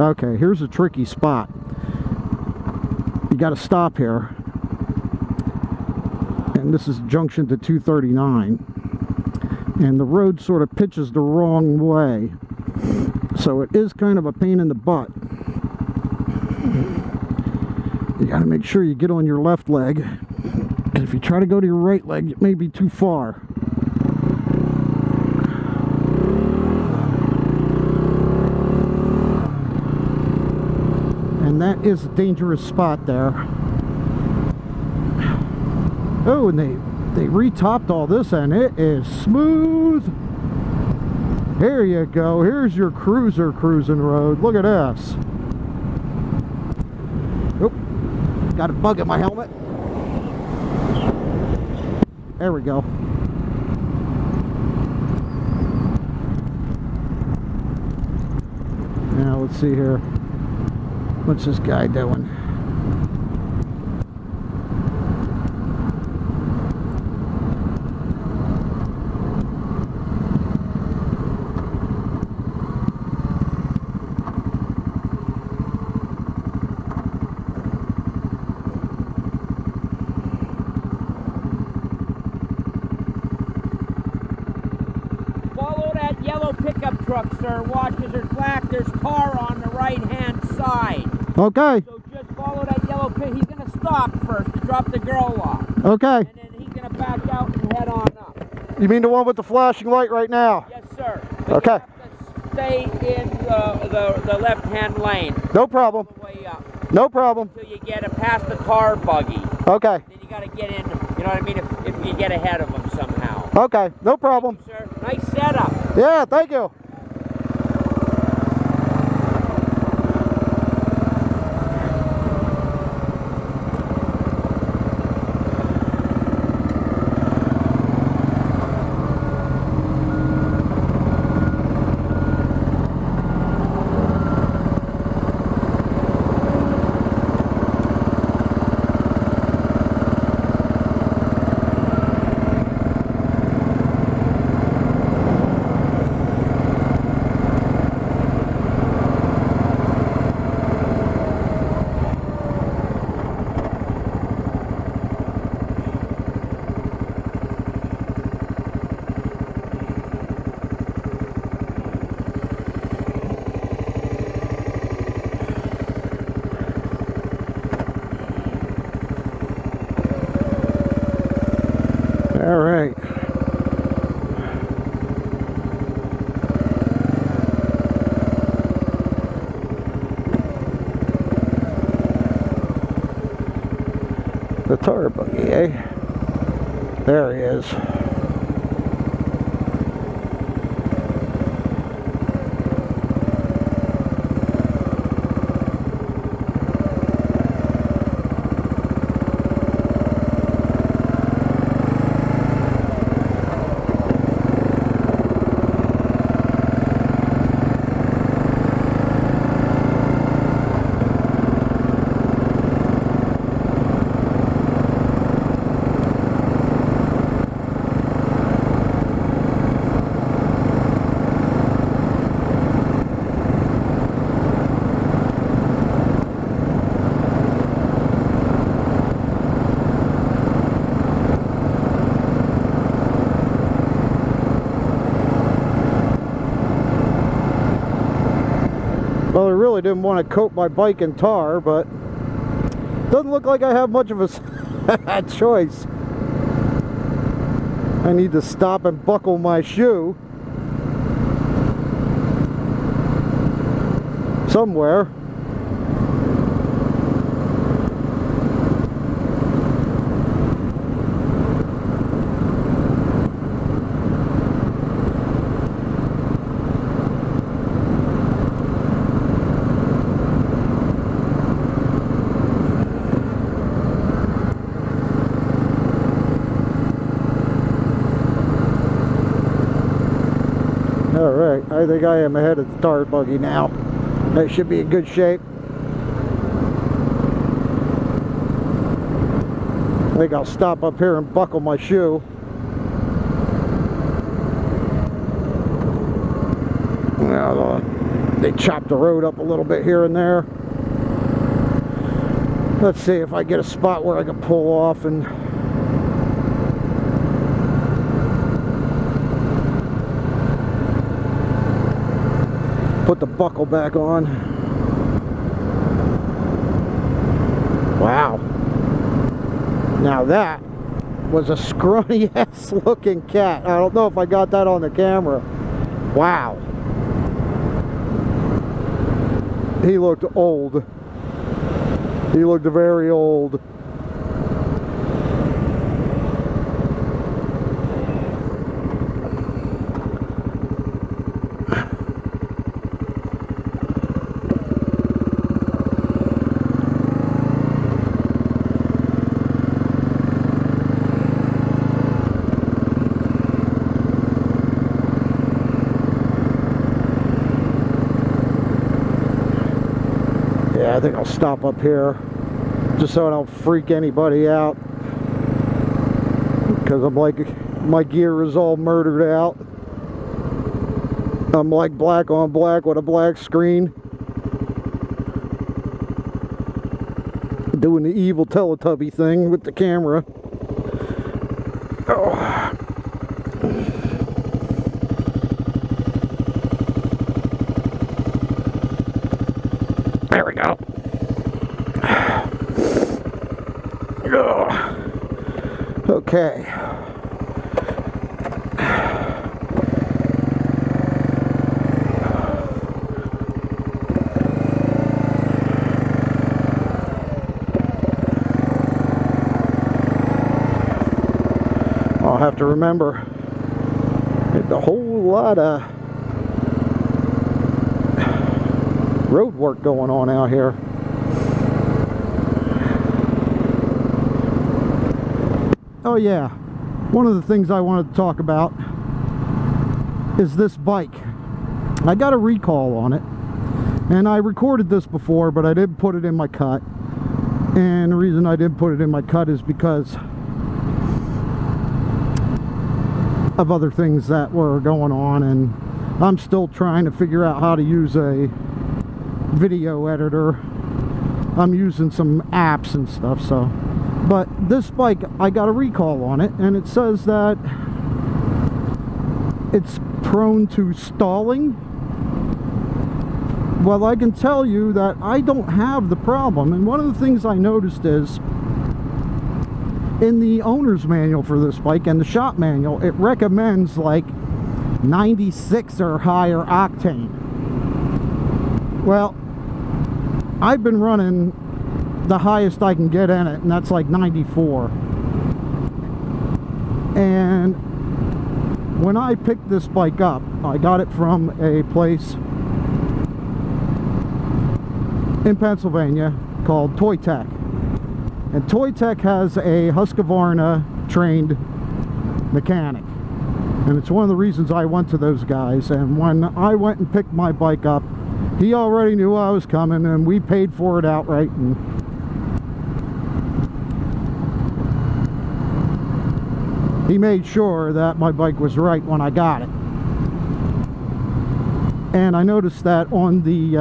Okay, here's a tricky spot. You got to stop here. And this is junction to 239. And the road sort of pitches the wrong way. So it is kind of a pain in the butt. You got to make sure you get on your left leg. And if you try to go to your right leg, it may be too far. And that is a dangerous spot there. Oh, and they retopped all this, and it is smooth. There you go. Here's your cruiser cruising road. Look at this. Oh, got a bug in my helmet. There we go. Now let's see here. What's this guy doing? Follow that yellow pickup truck, sir. Watch as there's black, there's tar on the right-hand side. Okay. So just follow that yellow pit. He's going to stop first to drop the girl off. Okay. And then he's going to back out and head on up. You mean the one with the flashing light right now? Yes, sir. But okay. You have to stay in the left-hand lane. No problem. All the way up. No problem. Until you get past the tar buggy. Okay. Then you got to get in, you know what I mean, if you get ahead of them somehow. Okay. No problem. Thank you, sir. Nice setup. Yeah, thank you. All right. The tar buggy, eh? There he is. Well, I really didn't want to coat my bike in tar, but doesn't look like I have much of a choice. I need to stop and buckle my shoe somewhere. Alright, I think I am ahead of the tar buggy now. That should be in good shape. I think I'll stop up here and buckle my shoe. Now, They chopped the road up a little bit here and there. Let's see if I get a spot where I can pull off and put the buckle back on. Wow. Now that was a scrawny ass looking cat. I don't know if I got that on the camera. Wow. He looked old. He looked very old. Yeah, I think I'll stop up here just so I don't freak anybody out, because I'm like, my gear is all murdered out. I'm like black on black with a black screen, doing the evil Teletubby thing with the camera. Oh. There we go. Okay. I'll have to remember a whole lot of road work going on out here. Oh yeah, one of the things I wanted to talk about is this bike. I got a recall on it, and I recorded this before, but I didn't put it in my cut. And the reason I didn't put it in my cut is because of other things that were going on, and I'm still trying to figure out how to use a video editor. I'm using some apps and stuff, so. But this bike, I got a recall on it, and it says that it's prone to stalling. Well, I can tell you that I don't have the problem, and one of the things I noticed is in the owner's manual for this bike and the shop manual, it recommends like 96 or higher octane. Well, I've been running the highest I can get in it, and that's like 94. And when I picked this bike up, I got it from a place in Pennsylvania called Toy Tech. And Toy Tech has a Husqvarna trained mechanic. And it's one of the reasons I went to those guys. And when I went and picked my bike up, he already knew I was coming, and we paid for it outright. And he made sure that my bike was right when I got it. And I noticed that on the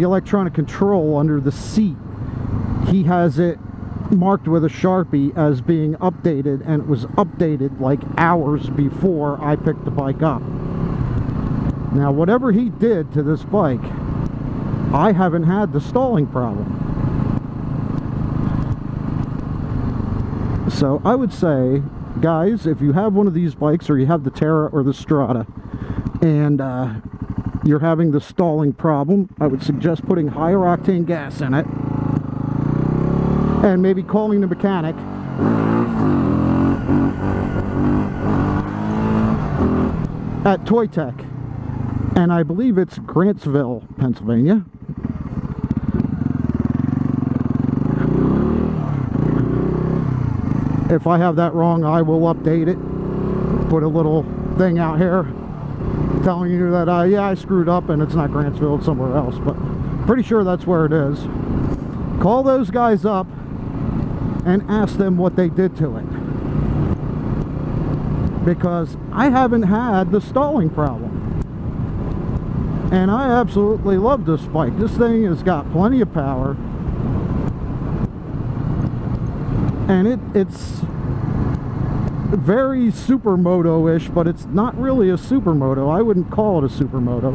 electronic control under the seat, he has it marked with a Sharpie as being updated, and it was updated like hours before I picked the bike up. Now, whatever he did to this bike, I haven't had the stalling problem. So I would say, guys, if you have one of these bikes, or you have the Terra or the Strada, and you're having the stalling problem, I would suggest putting higher octane gas in it, and maybe calling the mechanic at Toy Tech. And I believe it's Grantsville, Pennsylvania. If I have that wrong, I will update it. Put a little thing out here telling you that, yeah, I screwed up and it's not Grantsville, it's somewhere else. But pretty sure that's where it is. Call those guys up and ask them what they did to it. Because I haven't had the stalling problem. And I absolutely love this bike. This thing has got plenty of power. And it's very supermoto-ish, but it's not really a supermoto. I wouldn't call it a supermoto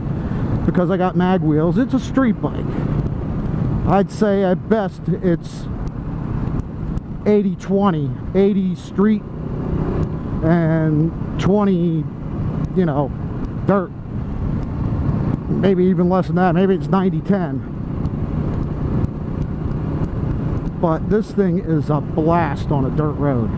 because I got mag wheels. It's a street bike. I'd say at best it's 80-20. 80 street and 20, you know, dirt. Maybe even less than that. Maybe it's 90-10. But this thing is a blast on a dirt road.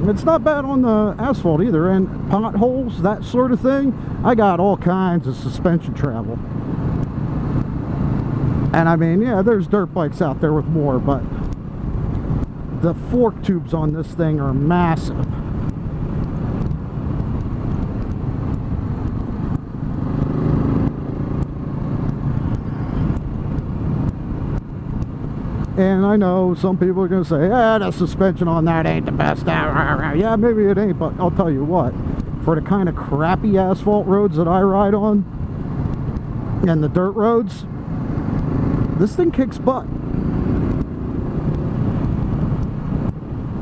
It's not bad on the asphalt either, and potholes, that sort of thing, I got all kinds of suspension travel. And I mean, yeah, there's dirt bikes out there with more, but the fork tubes on this thing are massive. And I know some people are going to say, yeah, the suspension on that ain't the best. Yeah, maybe it ain't, but I'll tell you what, for the kind of crappy asphalt roads that I ride on, and the dirt roads, this thing kicks butt.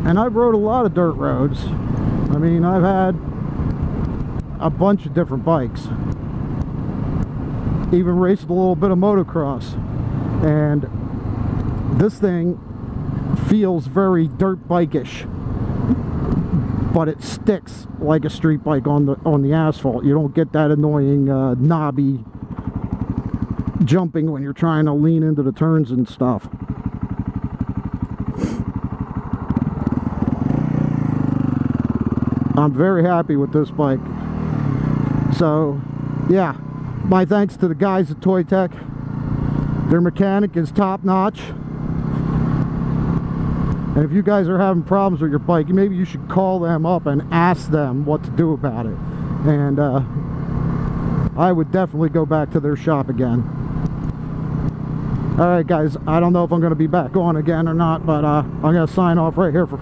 And I've rode a lot of dirt roads. I mean, I've had a bunch of different bikes. Even raced a little bit of motocross. And this thing feels very dirt bike-ish, but it sticks like a street bike on the asphalt. You don't get that annoying knobby jumping when you're trying to lean into the turns and stuff. I'm very happy with this bike. So yeah, my thanks to the guys at Toy Tech. Their mechanic is top notch. And if you guys are having problems with your bike, maybe you should call them up and ask them what to do about it. And I would definitely go back to their shop again. Alright guys, I don't know if I'm going to be back on again or not, but I'm going to sign off right here for